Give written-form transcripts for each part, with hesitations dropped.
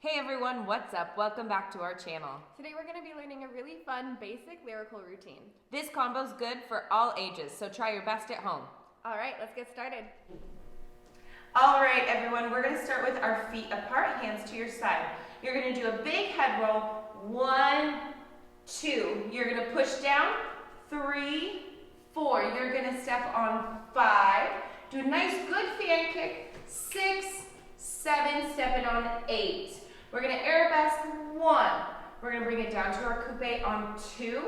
Hey everyone, what's up? Welcome back to our channel. Today we're going to be learning a really fun, basic lyrical routine. This combo's good for all ages, so try your best at home. All right, let's get started. All right, everyone, we're going to start with our feet apart, hands to your side. You're going to do a big head roll. 1, 2. You're going to push down. 3, 4. You're going to step on 5. Do a nice good fan kick. 6, 7. Step it on 8. We're going to arabesque 1. We're going to bring it down to our coupe on 2.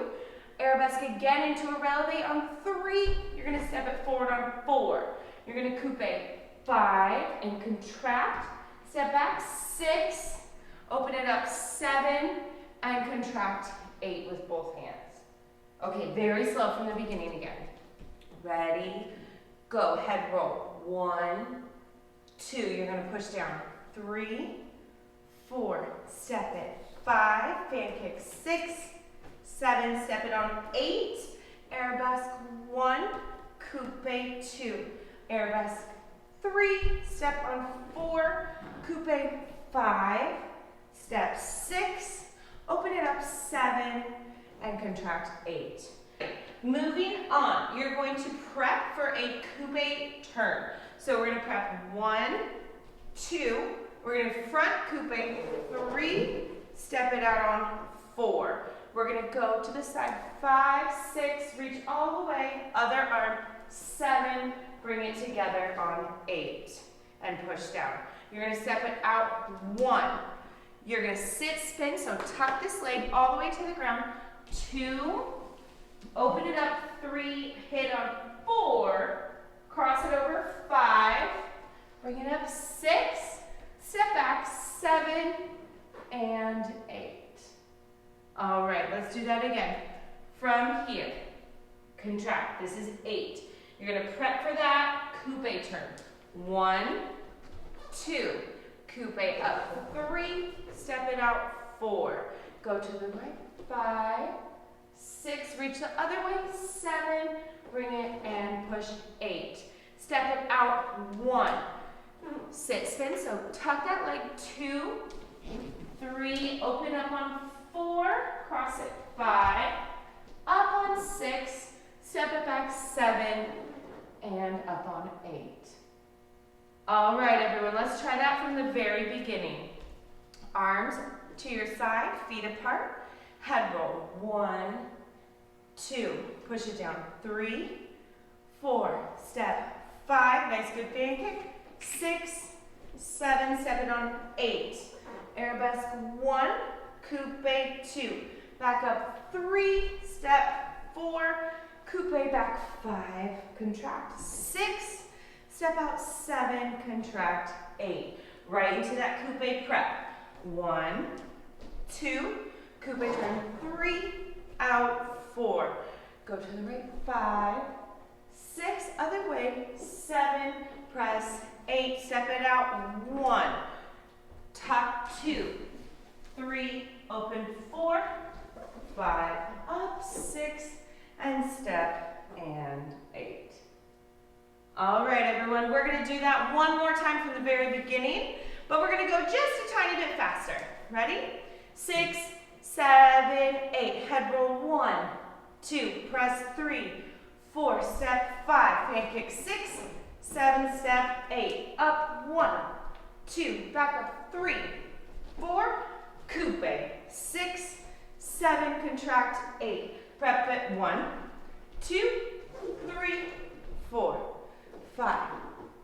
Arabesque again into a releve on 3. You're going to step it forward on 4. You're going to coupe 5 and contract. Step back 6. Open it up 7 and contract 8 with both hands. Okay, very slow from the beginning again. Ready, go. Head roll. 1, 2. You're going to push down. 3, 4. Step it. 5. Fan kick. 6, 7. Step it on 8. Arabesque 1. Coupe 2. Arabesque 3. Step on 4. Coupe 5. Step 6. Open it up 7 and contract 8. Moving on, you're going to prep for a coupe turn. So we're going to prep 1, 2. We're going to front coupe 3. Step it out on 4. We're going to go to the side 5, 6. Reach all the way. Other arm 7. Bring it together on 8 and push down. You're going to step it out 1. You're going to sit spin, so tuck this leg all the way to the ground. 2. Open it up 3. Hit on 4. Cross it over 5. Bring it up 6. Step back 7 and 8. All right, let's do that again. From here, contract. This is 8. You're going to prep for that coupe turn. 1, 2. Coupe up 3. Step it out 4. Go to the right 5, 6. Reach the other way 7. Bring it and push 8. Step it out 1. Sit spin. So tuck that leg 2, 3. Open up on 4. Cross it 5. Up on 6. Step it back 7 and up on 8. All right, everyone, let's try that from the very beginning. Arms to your side, feet apart. Head roll. 1, 2. Push it down. 3, 4. Step 5. Nice good fan kick. 6, 7. Step it on 8. Arabesque 1. Coupe 2. Back up 3. Step 4. Coupe back 5. Contract 6. Step out 7, contract 8. Right into that coupe prep. 1, 2, coupe turn 3, out 4. Go to the right 5, 6, other way, 7, press 8, step it out 1, tuck 2, 3, open 4, 5, up 6, and step and 8. All right, everyone, we're going to do that one more time from the very beginning, but we're going to go just a tiny bit faster. Ready? 6, 7, 8. Head roll 1, 2. Press 3, 4. Step 5. Fan kick 6, 7. Step 8. Up 1, 2. Back up 3, 4. Coupe 6, 7. Contract 8. Prep it 1, 2, 3, 4. 5,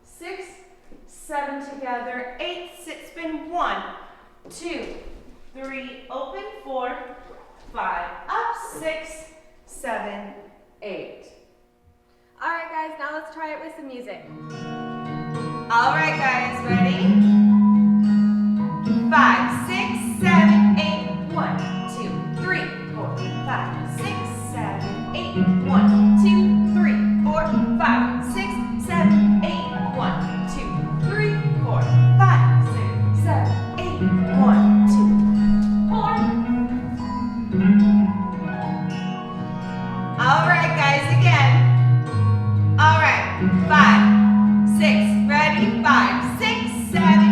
6, 7 together, 8, sit spin, 1, 2, 3, open, 4, 5, up, 6, 7, 8. All right, guys, now let's try it with some music. All right, guys, ready? 5, 6, 7, 8, 1, 2, 3, 4, 5, 6, 7, 8, 1, 2, 3, 4, 5, 6, 7, 8, 1, 2, 3, 4, 5, 6, 7, 8, 1, 2, 4. All right, guys, again. All right, 5, 6, ready? 5, 6, 7,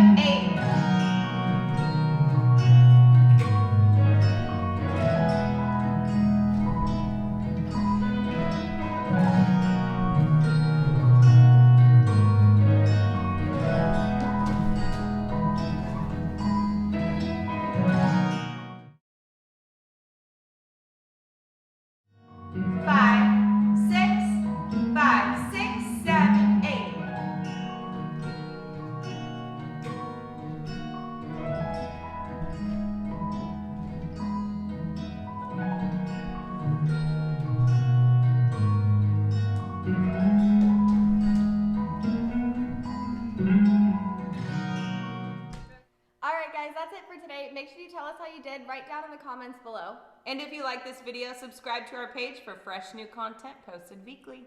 that's it for today. Make sure you tell us how you did. Write down in the comments below. And if you like this video, subscribe to our page for fresh new content posted weekly.